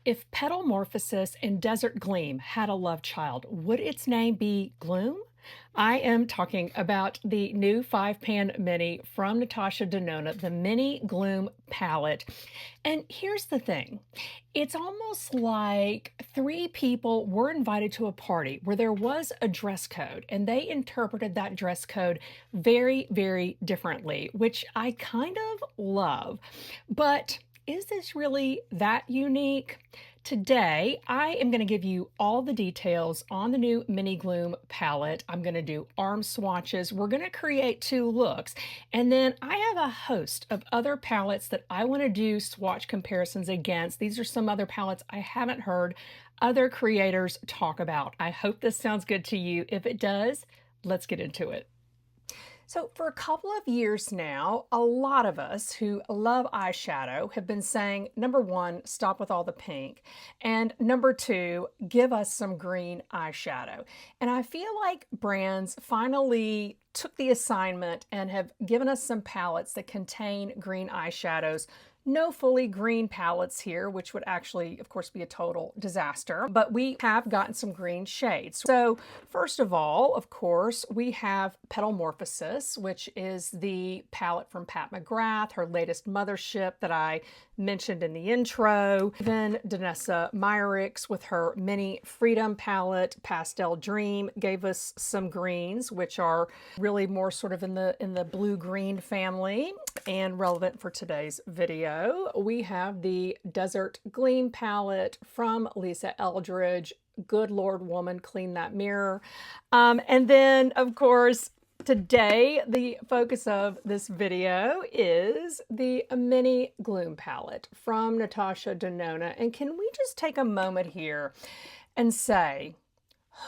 If Petalmorphosis and Desert Gleam had a love child, would its name be Gloom? I am talking about the new 5-pan mini from Natasha Denona, the Mini Gloom palette. And here's the thing. It's almost like three people were invited to a party where there was a dress code, and they interpreted that dress code very, very differently, which I kind of love. But is this really that unique? Today, I am going to give you all the details on the new Mini Gloom palette. I'm going to do arm swatches. We're going to create two looks. And then I have a host of other palettes that I want to do swatch comparisons against. These are some other palettes I haven't heard other creators talk about. I hope this sounds good to you. If it does, let's get into it. So for a couple of years now, a lot of us who love eyeshadow have been saying, number one, stop with all the pink, and number two, give us some green eyeshadow. And I feel like brands finally took the assignment and have given us some palettes that contain green eyeshadows. No fully green palettes here, which would actually, of course, be a total disaster, but we have gotten some green shades. So first of all, of course, we have Petalmorphosis, which is the palette from Pat McGrath, her latest mothership that I mentioned in the intro. Then Danessa Meyerix with her Mini Freedom palette, Pastel Dream, gave us some greens, which are really more sort of in the blue-green family and relevant for today's video. We have the Desert Gleam palette from Lisa Eldridge. Good Lord, woman, clean that mirror. And then, of course, today, the focus of this video is the Mini Gloom palette from Natasha Denona. And can we just take a moment here and say,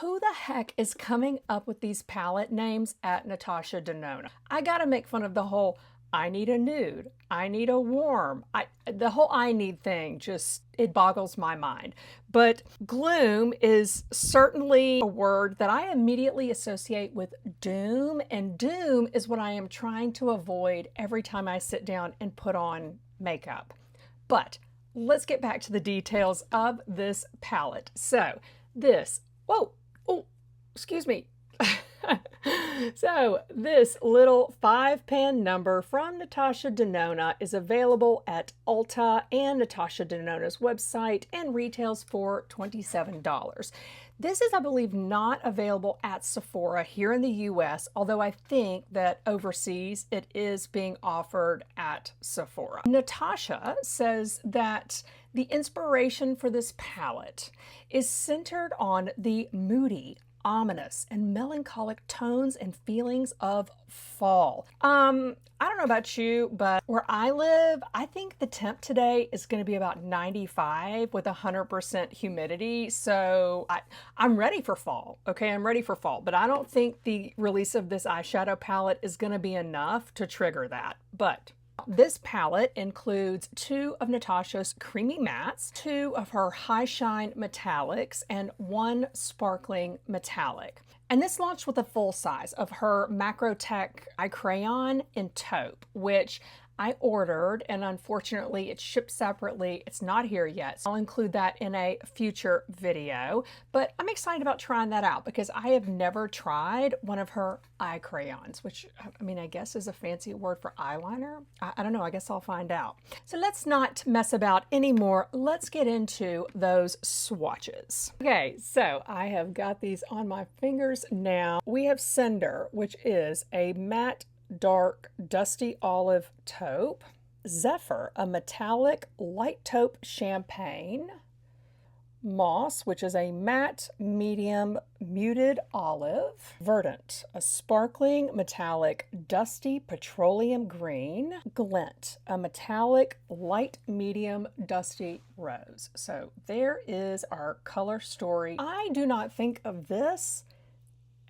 who the heck is coming up with these palette names at Natasha Denona? I gotta make fun of the whole I need a nude, I need a warm, the whole I need thing just, it boggles my mind. But gloom is certainly a word that I immediately associate with doom, and doom is what I am trying to avoid every time I sit down and put on makeup. But let's get back to the details of this palette. So this, whoa, oh, excuse me. So this little 5-pan number from Natasha Denona is available at Ulta and Natasha Denona's website and retails for $27. This is, I believe, not available at Sephora here in the US, although I think that overseas it is being offered at Sephora. Natasha says that the inspiration for this palette is centered on the moody, ominous, and melancholic tones and feelings of fall. I don't know about you, but where I live, I think the temp today is going to be about 95 with 100% humidity. So I'm ready for fall. Okay, I'm ready for fall, but I don't think the release of this eyeshadow palette is going to be enough to trigger that. But this palette includes two of Natasha's creamy mattes, two of her high shine metallics, and one sparkling metallic. And this launched with a full size of her Macrotech eye crayon in taupe, which I ordered, and unfortunately it shipped separately. It's not here yet. So I'll include that in a future video, but I'm excited about trying that out because I have never tried one of her eye crayons, which I mean, I guess is a fancy word for eyeliner. I don't know, I guess I'll find out. So let's not mess about anymore. Let's get into those swatches. Okay, so I have got these on my fingers now. We have Cinder, which is a matte dark dusty olive taupe, Zephyr, a metallic light taupe champagne, Moss, which is a matte medium muted olive, Verdant, a sparkling metallic dusty petroleum green, Glint, a metallic light medium dusty rose. So there is our color story. I do not think of this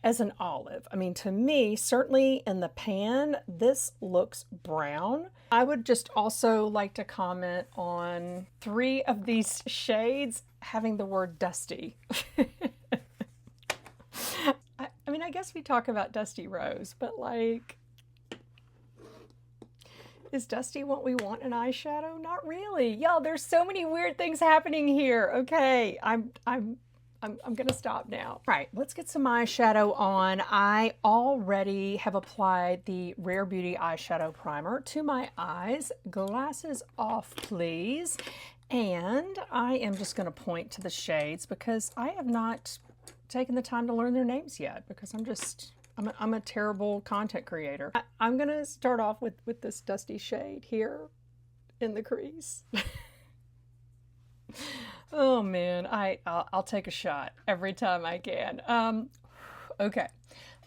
as an olive. I mean, to me, certainly in the pan, this looks brown. I would just also like to comment on 3 of these shades having the word dusty. I mean, I guess we talk about dusty rose, but like, Is dusty what we want in eyeshadow? Not really. Y'all, there's so many weird things happening here. Okay, I'm gonna stop now. All right, let's get some eyeshadow on. I already have applied the Rare Beauty eyeshadow primer to my eyes. Glasses off, please. And I am just gonna point to the shades because I have not taken the time to learn their names yet because I'm a terrible content creator. I'm gonna start off with this dusty shade here in the crease. Oh man, I'll take a shot every time I can. Okay,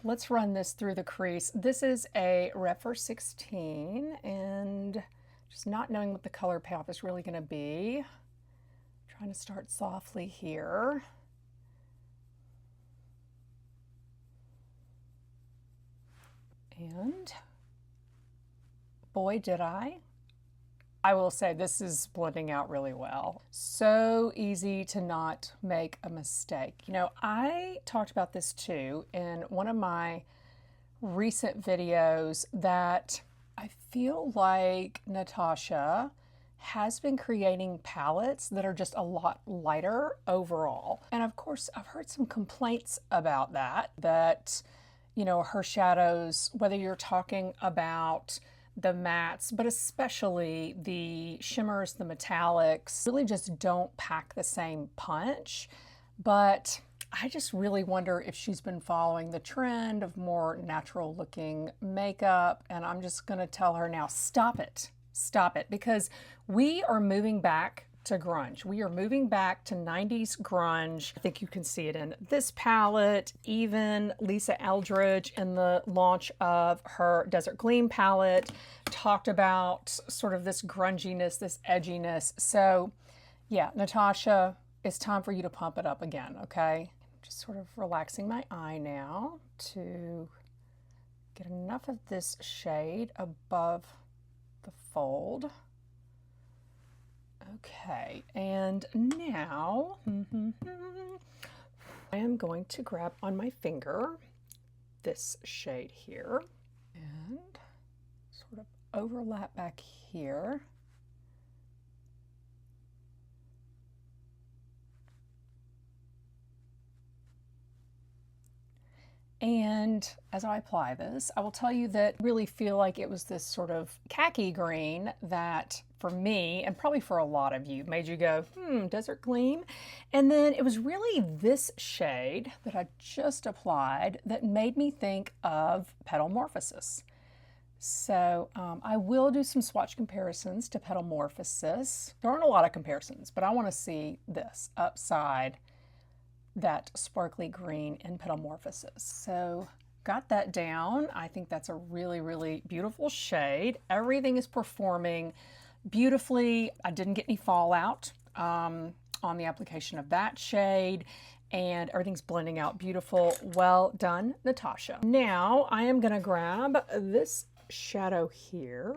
let's run this through the crease. This is a Refer 16, and just not knowing what the color payoff is really gonna be. Trying to start softly here. And boy, did I will say this is blending out really well. So easy to not make a mistake. You know, I talked about this too in one of my recent videos that I feel like Natasha has been creating palettes that are just a lot lighter overall. And of course, I've heard some complaints about that, you know, her shadows, whether you're talking about the mattes, but especially the shimmers, the metallics, really just don't pack the same punch. But I just really wonder if she's been following the trend of more natural looking makeup. And I'm just gonna tell her now, stop it, because we are moving back to grunge. We are moving back to 90s grunge. I think you can see it in this palette, even Lisa Eldridge in the launch of her Desert Gleam palette talked about sort of this grunginess, this edginess. So yeah, Natasha, it's time for you to pump it up again, okay? Just sort of relaxing my eye now to get enough of this shade above the fold. Okay, and now I am going to grab on my finger this shade here and sort of overlap back here. And as I apply this, I will tell you that I really feel like it was this sort of khaki green that for me, and probably for a lot of you, made you go, Desert Gleam. And then it was really this shade that I just applied that made me think of Petalmorphosis. So I will do some swatch comparisons to Petalmorphosis. There aren't a lot of comparisons, but I want to see this upside that sparkly green in Petalmorphosis. So got that down. I think that's a really, really beautiful shade. Everything is performing beautifully. I didn't get any fallout on the application of that shade, and everything's blending out beautiful. Well done, Natasha. Now I am gonna grab this shadow here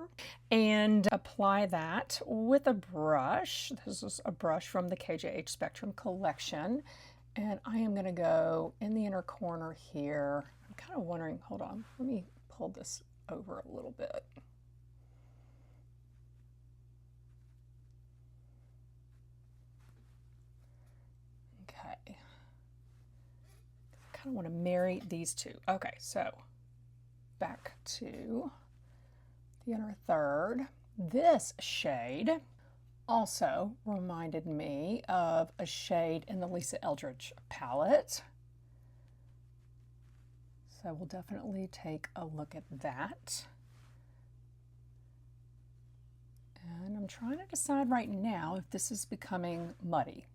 and apply that with a brush. This is a brush from the KJH Spectrum collection. And I am gonna go in the inner corner here. I'm kind of wondering, hold on, let me pull this over a little bit. Okay. I kind of want to marry these two. Okay, so back to the inner third. This shade also reminded me of a shade in the Lisa Eldridge palette. So we'll definitely take a look at that. And I'm trying to decide right now if this is becoming muddy.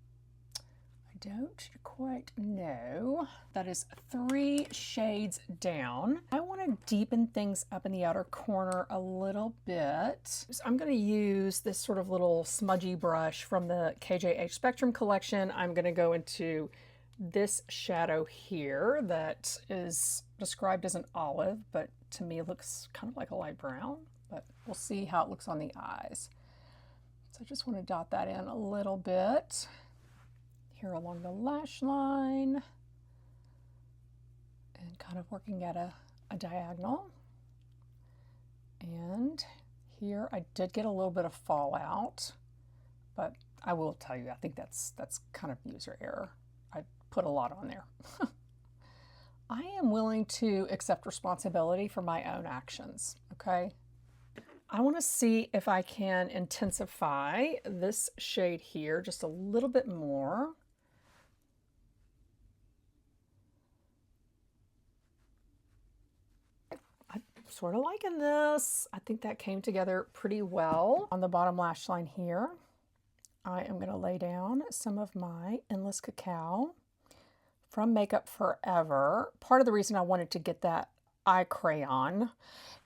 I don't quite know. That is 3 shades down. I want to deepen things up in the outer corner a little bit. So I'm going to use this sort of little smudgy brush from the KJH Spectrum collection. I'm going to go into this shadow here that is described as an olive, but to me looks kind of like a light brown, but we'll see how it looks on the eyes. So I just want to dot that in a little bit here along the lash line and kind of working at a diagonal. And here I did get a little bit of fallout, but I will tell you, I think that's kind of user error. I put a lot on there. I am willing to accept responsibility for my own actions, okay? I want to see if I can intensify this shade here just a little bit more. I'm sort of liking this. I think that came together pretty well. On the bottom lash line here, I am going to lay down some of my Endless Cacao from Makeup Forever. Part of the reason I wanted to get that eye crayon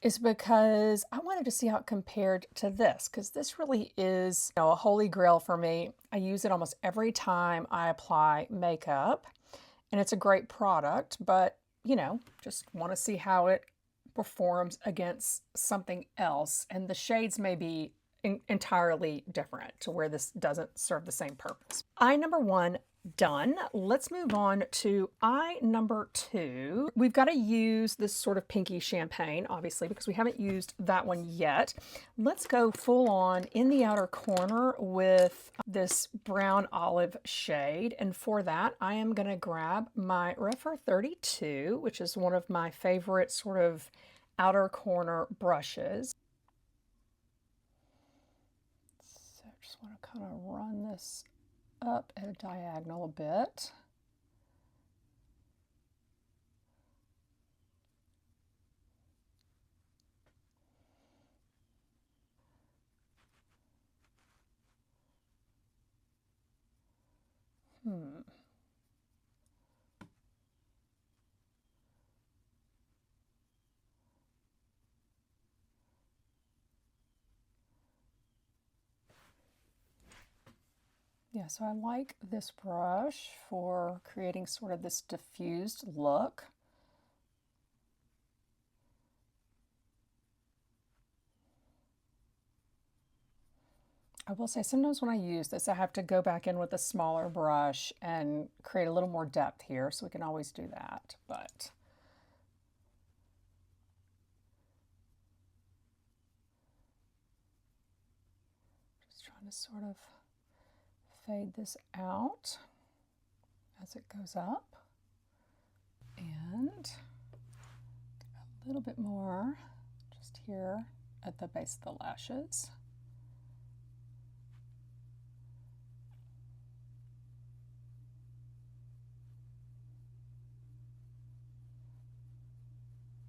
is because I wanted to see how it compared to this, because this really is, you know, a holy grail for me. I use it almost every time I apply makeup, and it's a great product, but, you know, just want to see how it performs against something else, and the shades may be entirely different to where this doesn't serve the same purpose. Eye number 1 done. Let's move on to eye number 2. We've got to use this sort of pinky champagne, obviously, because we haven't used that one yet. Let's go full on in the outer corner with this brown olive shade. And for that, I am going to grab my Refer 32, which is one of my favorite sort of outer corner brushes. So I just want to kind of run this up at a diagonal a bit. Yeah, so I like this brush for creating sort of this diffused look. I will say sometimes when I use this, I have to go back in with a smaller brush and create a little more depth here, so we can always do that. But just trying to sort of fade this out as it goes up, and a little bit more just here at the base of the lashes.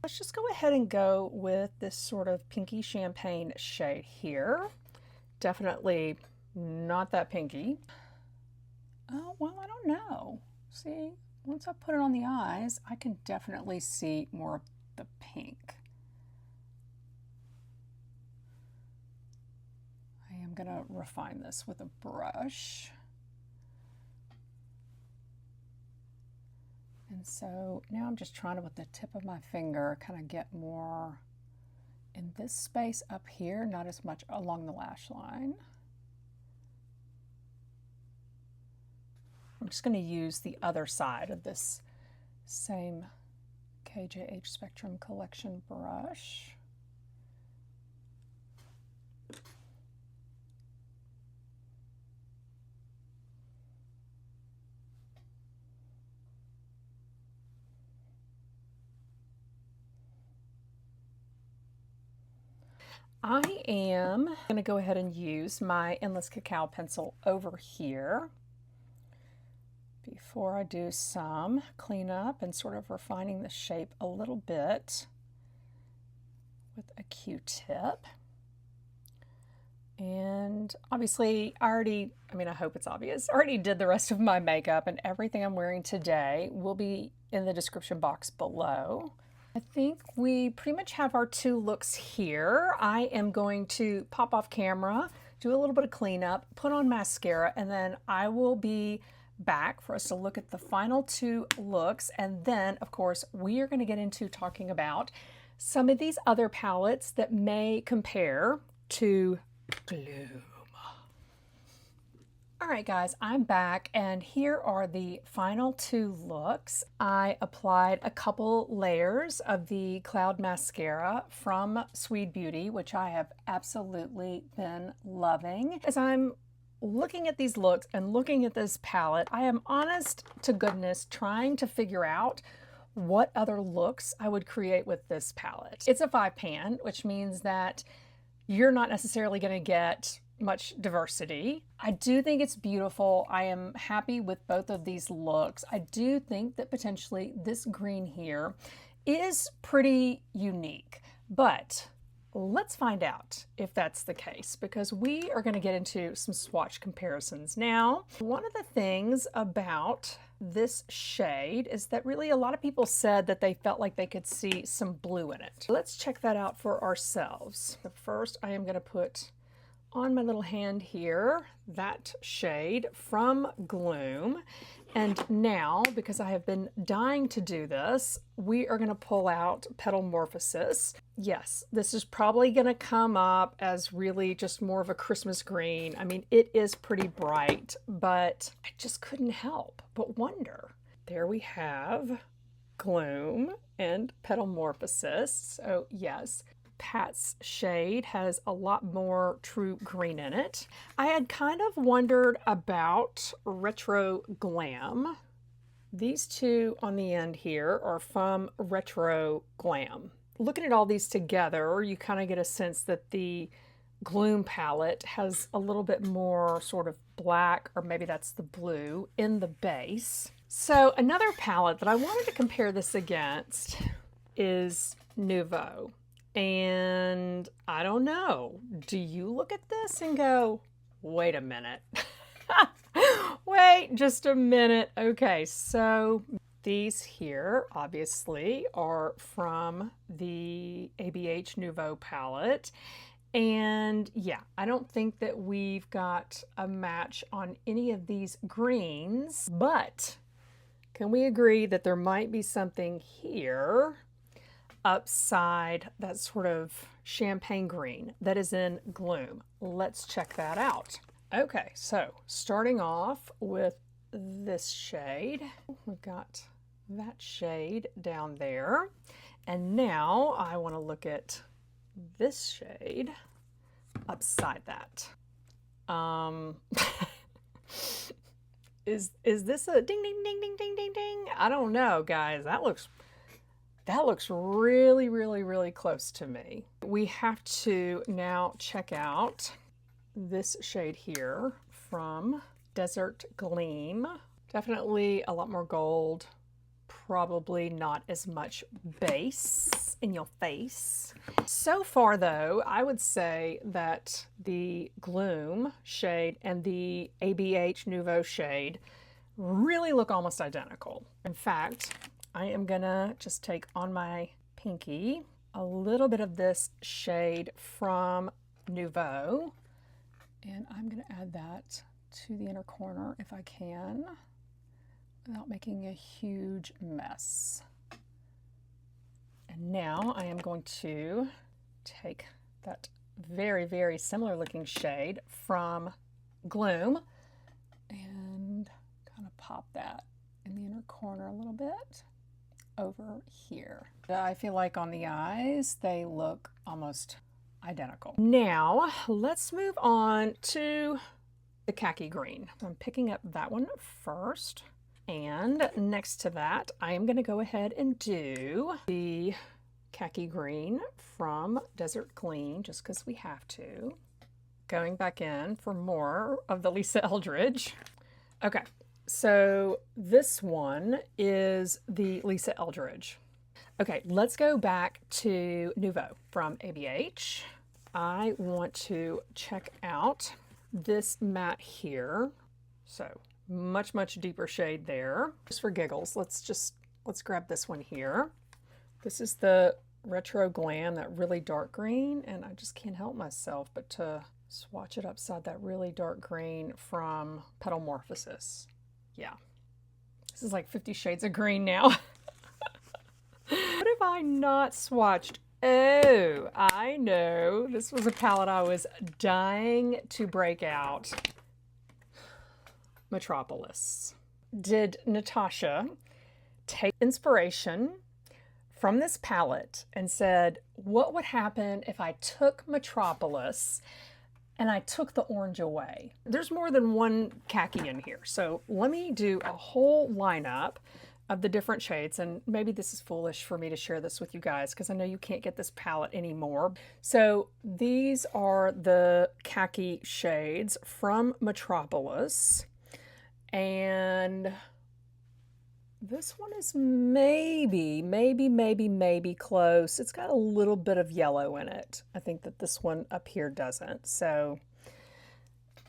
Let's just go ahead and go with this sort of pinky champagne shade here. Definitely not that pinky. Oh, well, I don't know. See, once I put it on the eyes, I can definitely see more of the pink. I am going to refine this with a brush. And so now I'm just trying to, with the tip of my finger, kind of get more in this space up here, not as much along the lash line. I'm just going to use the other side of this same KJH Spectrum Collection brush. I am going to go ahead and use my Endless Cacao pencil over here before I do some cleanup and sort of refining the shape a little bit with a Q-tip. And obviously I hope it's obvious, I already did the rest of my makeup, and everything I'm wearing today will be in the description box below. I think we pretty much have our 2 looks here. I am going to pop off camera, do a little bit of cleanup, put on mascara, and then I will be back for us to look at the final 2 looks. And then, of course, we are going to get into talking about some of these other palettes that may compare to Gloom. All right, guys, I'm back, and here are the final two looks. I applied a couple layers of the Cloud Mascara from Sweet Beauty, which I have absolutely been loving. As I'm looking at these looks and looking at this palette, I am honest to goodness trying to figure out what other looks I would create with this palette. It's a 5-pan, which means that you're not necessarily going to get much diversity. I do think it's beautiful. I am happy with both of these looks. I do think that potentially this green here is pretty unique, but let's find out if that's the case, because we are going to get into some swatch comparisons now. One of the things about this shade is that really a lot of people said that they felt like they could see some blue in it. Let's check that out for ourselves. But first, I am going to put on my little hand here that shade from Gloom. And now, because I have been dying to do this, we are going to pull out Petalmorphosis. Yes, this is probably going to come up as really just more of a Christmas green. I mean, it is pretty bright, but I just couldn't help but wonder. There we have Gloom and Petalmorphosis. So yes, Pat's shade has a lot more true green in it. I had kind of wondered about Retro Glam. These two on the end here are from Retro Glam. Looking at all these together, you kind of get a sense that the Gloom palette has a little bit more sort of black, or maybe that's the blue, in the base. So another palette that I wanted to compare this against is Nouveau. And I don't know, do you look at this and go, wait a minute, wait just a minute. Okay, so these here obviously are from the ABH Nouveau palette. And yeah, I don't think that we've got a match on any of these greens, but can we agree that there might be something here upside that sort of champagne green that is in Gloom? Let's check that out. Okay, so starting off with this shade, we've got that shade down there. And now I want to look at this shade upside that. Is this a ding, ding, ding, ding, ding, ding, ding? I don't know, guys. That looks really, really, really close to me. We have to now check out this shade here from Desert Gleam. Definitely a lot more gold, probably not as much base in your face. So far though, I would say that the Gloom shade and the ABH Nouveau shade really look almost identical. In fact, I am gonna just take on my pinky a little bit of this shade from Nouveau, and I'm gonna add that to the inner corner if I can, without making a huge mess. And now I am going to take that very, very similar looking shade from Gloom and kind of pop that in the inner corner a little bit over here. I feel like on the eyes, they look almost identical. Now, let's move on to the khaki green. I'm picking up that one first. And next to that, I am going to go ahead and do the khaki green from Desert Gleam, just because we have to. Going back in for more of the Lisa Eldridge. Okay, so this one is the Lisa Eldridge. Okay, let's go back to Nouveau from ABH. I want to check out this matte here. So much, much deeper shade there. Just for giggles, let's grab this one here. This is the Retro Glam, that really dark green, and I just can't help myself but to swatch it upside that really dark green from Petalmorphosis. Yeah, this is like 50 shades of green now. What have I not swatched? Oh, I know. This was a palette I was dying to break out. Metropolis. Did Natasha take inspiration from this palette and said, what would happen if I took Metropolis and I took the orange away? There's more than one khaki in here, so let me do a whole lineup of the different shades, and maybe this is foolish for me to share this with you guys because I know you can't get this palette anymore. So these are the khaki shades from Metropolis, and this one is maybe close. It's got a little bit of yellow in it. I think that this one up here doesn't. So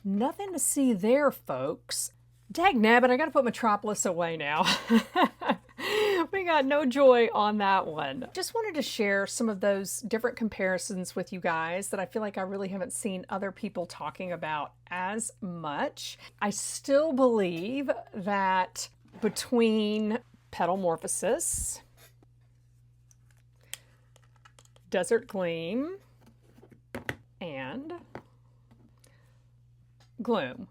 nothing to see there, folks. Dagnabbit, I gotta put Metropolis away now. We got no joy on that one. Just wanted to share some of those different comparisons with you guys that I feel like I really haven't seen other people talking about as much. I still believe that between Petalmorphosis, Desert Gleam, and Gloom,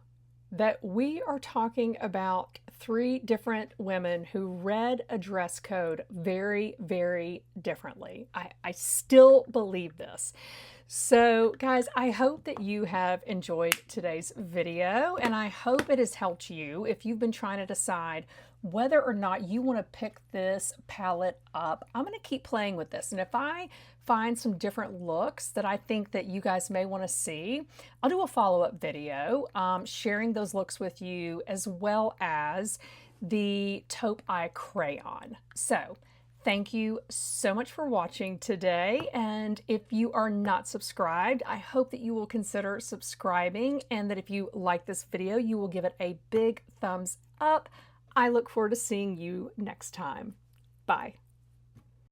that we are talking about three different women who read a dress code very, very differently. I still believe this. So guys, I hope that you have enjoyed today's video, and I hope it has helped you if you've been trying to decide whether or not you want to pick this palette up. I'm going to keep playing with this, and if I find some different looks that I think that you guys may want to see, I'll do a follow-up video sharing those looks with you, as well as the taupe eye crayon. So thank you so much for watching today, and if you are not subscribed, I hope that you will consider subscribing, and that if you like this video, you will give it a big thumbs up. I look forward to seeing you next time. Bye.